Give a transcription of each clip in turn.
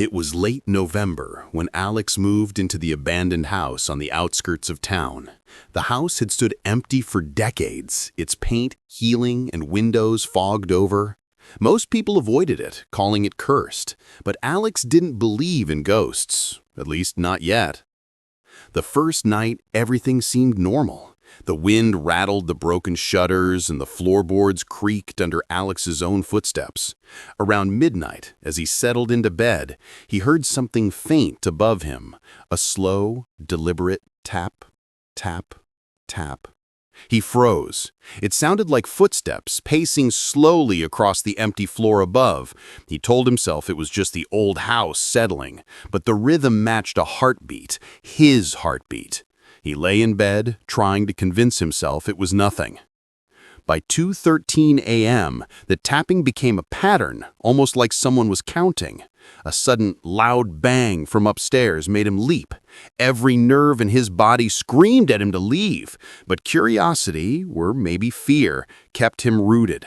It was late November when Alex moved into the abandoned house on the outskirts of town. The house had stood empty for decades, its paint healing and windows fogged over. Most people avoided it, calling it cursed, but Alex didn't believe in ghosts, at least not yet. The first night, everything seemed normal. The wind rattled the broken shutters and the floorboards creaked under Alex's own footsteps. Around midnight, as he settled into bed, he heard something faint above him, a slow, deliberate tap, tap, tap. He froze. It sounded like footsteps pacing slowly across the empty floor above. He told himself it was just the old house settling, but the rhythm matched a heartbeat, his heartbeat. He lay in bed, trying to convince himself it was nothing. By 2:13 a.m., the tapping became a pattern, almost like someone was counting. A sudden, loud bang from upstairs made him leap. Every nerve in his body screamed at him to leave, but curiosity, or maybe fear, kept him rooted.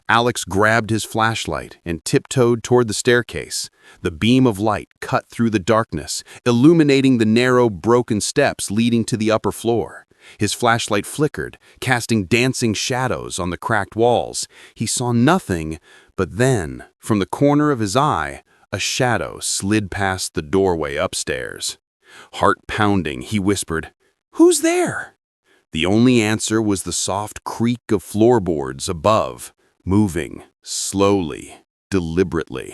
Alex grabbed his flashlight and tiptoed toward the staircase. The beam of light cut through the darkness, illuminating the narrow, broken steps leading to the upper floor. His flashlight flickered, casting dancing shadows on the cracked walls. He saw nothing, but then, from the corner of his eye, a shadow slid past the doorway upstairs. Heart pounding, he whispered, "Who's there?" The only answer was the soft creak of floorboards above, moving slowly, deliberately.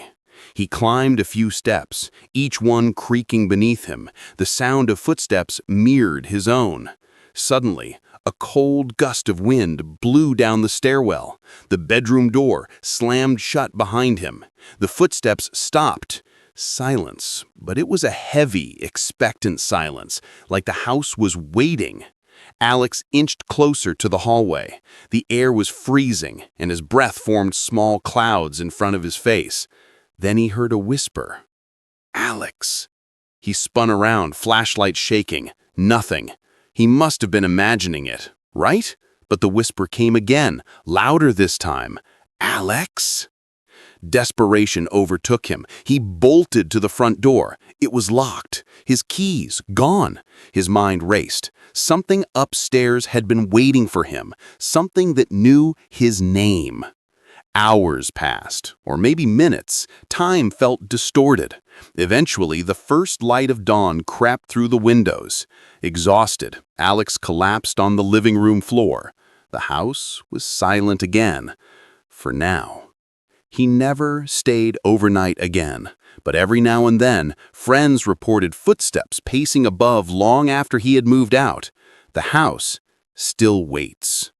He climbed a few steps, each one creaking beneath him. The sound of footsteps mirrored his own. Suddenly, a cold gust of wind blew down the stairwell. The bedroom door slammed shut behind him. The footsteps stopped. Silence, but it was a heavy, expectant silence, like the house was waiting. Alex inched closer to the hallway. The air was freezing, and his breath formed small clouds in front of his face. Then he heard a whisper. "Alex." He spun around, flashlight shaking. Nothing. He must have been imagining it, right? But the whisper came again, louder this time. "Alex?" Desperation overtook him. He bolted to the front door. It was locked. His keys gone. His mind raced. Something upstairs had been waiting for him. Something that knew his name. Hours passed, or maybe minutes. Time felt distorted. Eventually, the first light of dawn crept through the windows. Exhausted, Alex collapsed on the living room floor. The house was silent again. For now. He never stayed overnight again, but every now and then, friends reported footsteps pacing above long after he had moved out. The house still waits.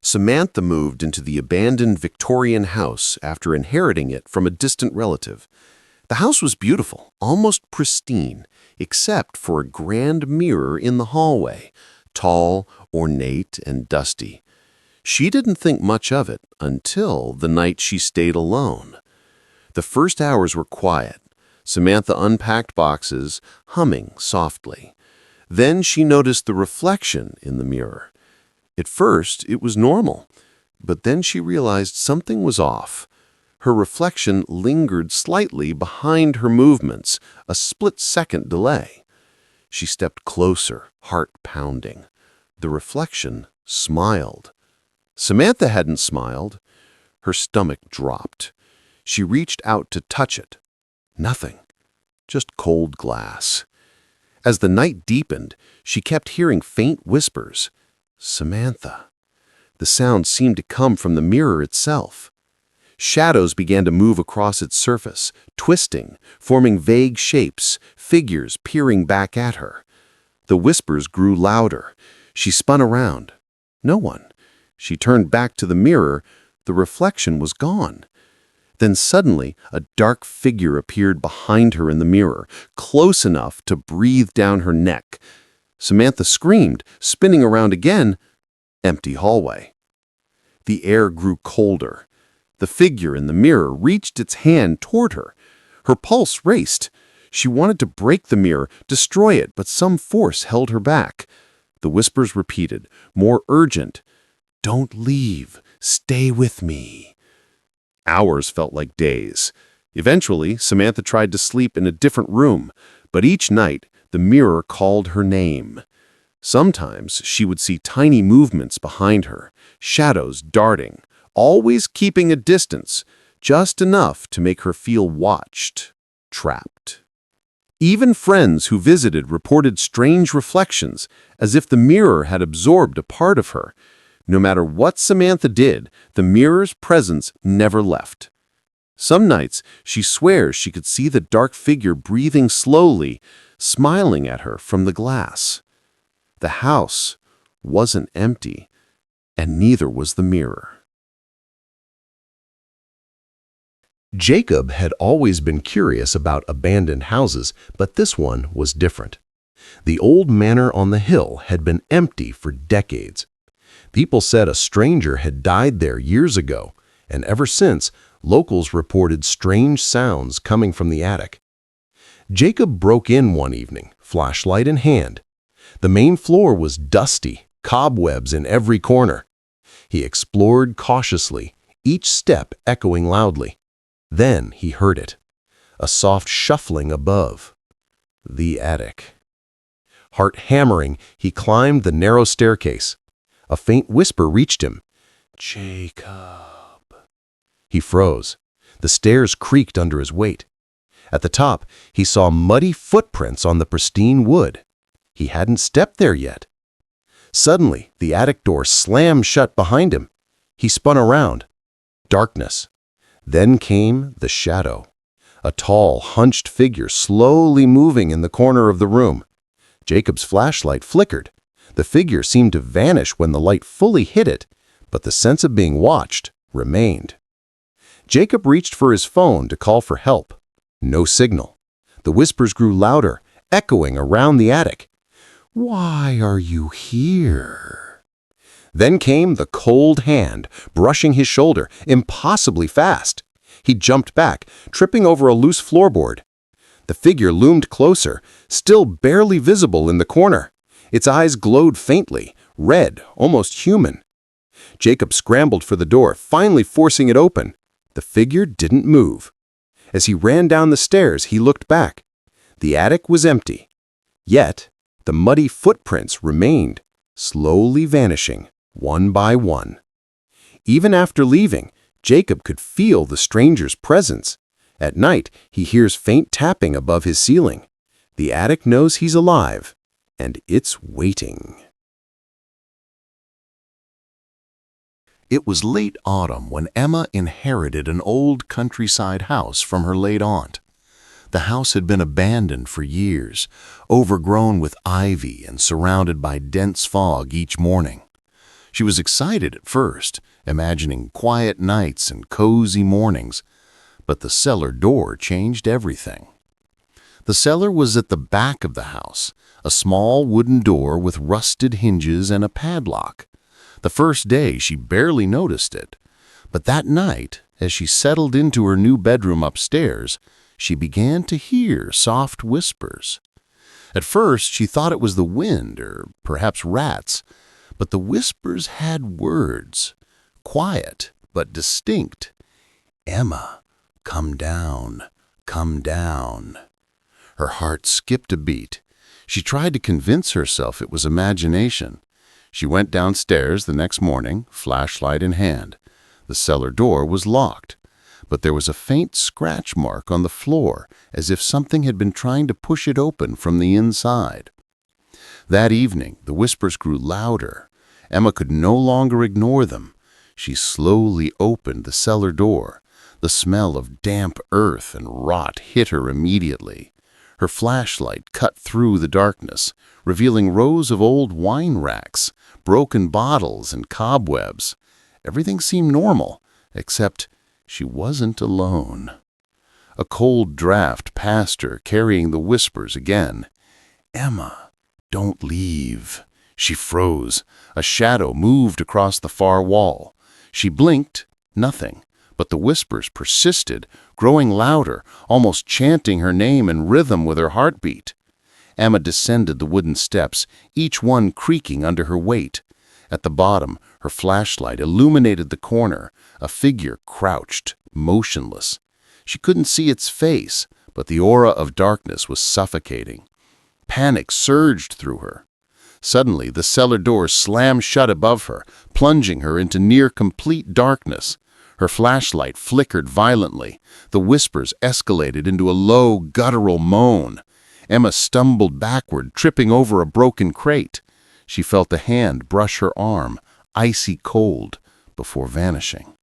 Samantha moved into the abandoned Victorian house after inheriting it from a distant relative. The house was beautiful, almost pristine, except for a grand mirror in the hallway, tall, ornate, and dusty. She didn't think much of it until the night she stayed alone. The first hours were quiet. Samantha unpacked boxes, humming softly. Then she noticed the reflection in the mirror. At first, it was normal, but then she realized something was off. Her reflection lingered slightly behind her movements, a split-second delay. She stepped closer, heart pounding. The reflection smiled. Samantha hadn't smiled. Her stomach dropped. She reached out to touch it. Nothing. Just cold glass. As the night deepened, she kept hearing faint whispers. Samantha. The sound seemed to come from the mirror itself. Shadows began to move across its surface, twisting, forming vague shapes, figures peering back at her. The whispers grew louder. She spun around. No one. She turned back to the mirror. The reflection was gone. Then suddenly, a dark figure appeared behind her in the mirror, close enough to breathe down her neck. Samantha screamed, spinning around again. Empty hallway. The air grew colder. The figure in the mirror reached its hand toward her. Her pulse raced. She wanted to break the mirror, destroy it, but some force held her back. The whispers repeated, more urgent. "Don't leave. Stay with me." Hours felt like days. Eventually, Samantha tried to sleep in a different room, but each night, the mirror called her name. Sometimes she would see tiny movements behind her, shadows darting, always keeping a distance, just enough to make her feel watched, trapped. Even friends who visited reported strange reflections, as if the mirror had absorbed a part of her. No matter what Samantha did, the mirror's presence never left. Some nights, she swears she could see the dark figure breathing slowly, smiling at her from the glass. The house wasn't empty, and neither was the mirror. Jacob had always been curious about abandoned houses, but this one was different. The old manor on the hill had been empty for decades. People said a stranger had died there years ago, and ever since, locals reported strange sounds coming from the attic. Jacob broke in one evening, flashlight in hand. The main floor was dusty, cobwebs in every corner. He explored cautiously, each step echoing loudly. Then he heard it, a soft shuffling above. The attic. Heart hammering, he climbed the narrow staircase. A faint whisper reached him. "Jacob." He froze. The stairs creaked under his weight. At the top, he saw muddy footprints on the pristine wood. He hadn't stepped there yet. Suddenly, the attic door slammed shut behind him. He spun around. Darkness. Then came the shadow. A tall, hunched figure slowly moving in the corner of the room. Jacob's flashlight flickered. The figure seemed to vanish when the light fully hit it, but the sense of being watched remained. Jacob reached for his phone to call for help. No signal. The whispers grew louder, echoing around the attic. "Why are you here?" Then came the cold hand, brushing his shoulder, impossibly fast. He jumped back, tripping over a loose floorboard. The figure loomed closer, still barely visible in the corner. Its eyes glowed faintly, red, almost human. Jacob scrambled for the door, finally forcing it open. The figure didn't move. As he ran down the stairs, he looked back. The attic was empty. Yet, the muddy footprints remained, slowly vanishing, one by one. Even after leaving, Jacob could feel the stranger's presence. At night, he hears faint tapping above his ceiling. The attic knows he's alive, and it's waiting. It was late autumn when Emma inherited an old countryside house from her late aunt. The house had been abandoned for years, overgrown with ivy and surrounded by dense fog each morning. She was excited at first, imagining quiet nights and cozy mornings, but the cellar door changed everything. The cellar was at the back of the house, a small wooden door with rusted hinges and a padlock. The first day she barely noticed it, but that night, as she settled into her new bedroom upstairs, she began to hear soft whispers. At first she thought it was the wind or perhaps rats, but the whispers had words, quiet but distinct. "Emma, come down, come down." Her heart skipped a beat. She tried to convince herself it was imagination. She went downstairs the next morning, flashlight in hand. The cellar door was locked, but there was a faint scratch mark on the floor, as if something had been trying to push it open from the inside. That evening, the whispers grew louder. Emma could no longer ignore them. She slowly opened the cellar door. The smell of damp earth and rot hit her immediately. Her flashlight cut through the darkness, revealing rows of old wine racks, broken bottles, and cobwebs. Everything seemed normal, except she wasn't alone. A cold draft passed her, carrying the whispers again. "Emma, don't leave." She froze. A shadow moved across the far wall. She blinked, nothing, but the whispers persisted, growing louder, almost chanting her name in rhythm with her heartbeat. Emma descended the wooden steps, each one creaking under her weight. At the bottom, her flashlight illuminated the corner. A figure crouched, motionless. She couldn't see its face, but the aura of darkness was suffocating. Panic surged through her. Suddenly, the cellar door slammed shut above her, plunging her into near-complete darkness. Her flashlight flickered violently. The whispers escalated into a low, guttural moan. Emma stumbled backward, tripping over a broken crate. She felt a hand brush her arm, icy cold, before vanishing.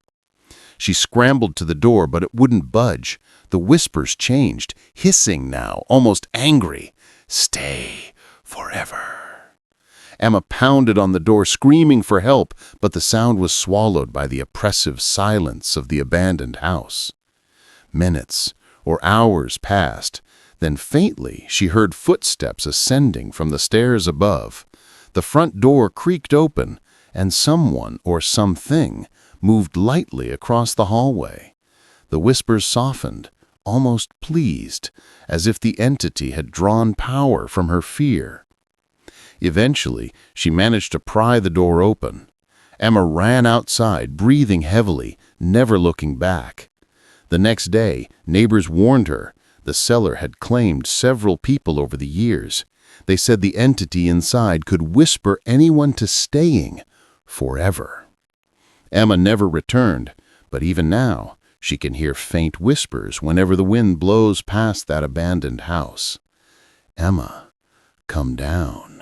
She scrambled to the door, but it wouldn't budge. The whispers changed, hissing now, almost angry. "Stay forever." Emma pounded on the door, screaming for help, but the sound was swallowed by the oppressive silence of the abandoned house. Minutes or hours passed. Then faintly she heard footsteps ascending from the stairs above. The front door creaked open, and someone or something moved lightly across the hallway. The whispers softened, almost pleased, as if the entity had drawn power from her fear. Eventually, she managed to pry the door open. Emma ran outside, breathing heavily, never looking back. The next day, neighbors warned her. The cellar had claimed several people over the years. They said the entity inside could whisper anyone to staying forever. Emma never returned, but even now, she can hear faint whispers whenever the wind blows past that abandoned house. "Emma, come down."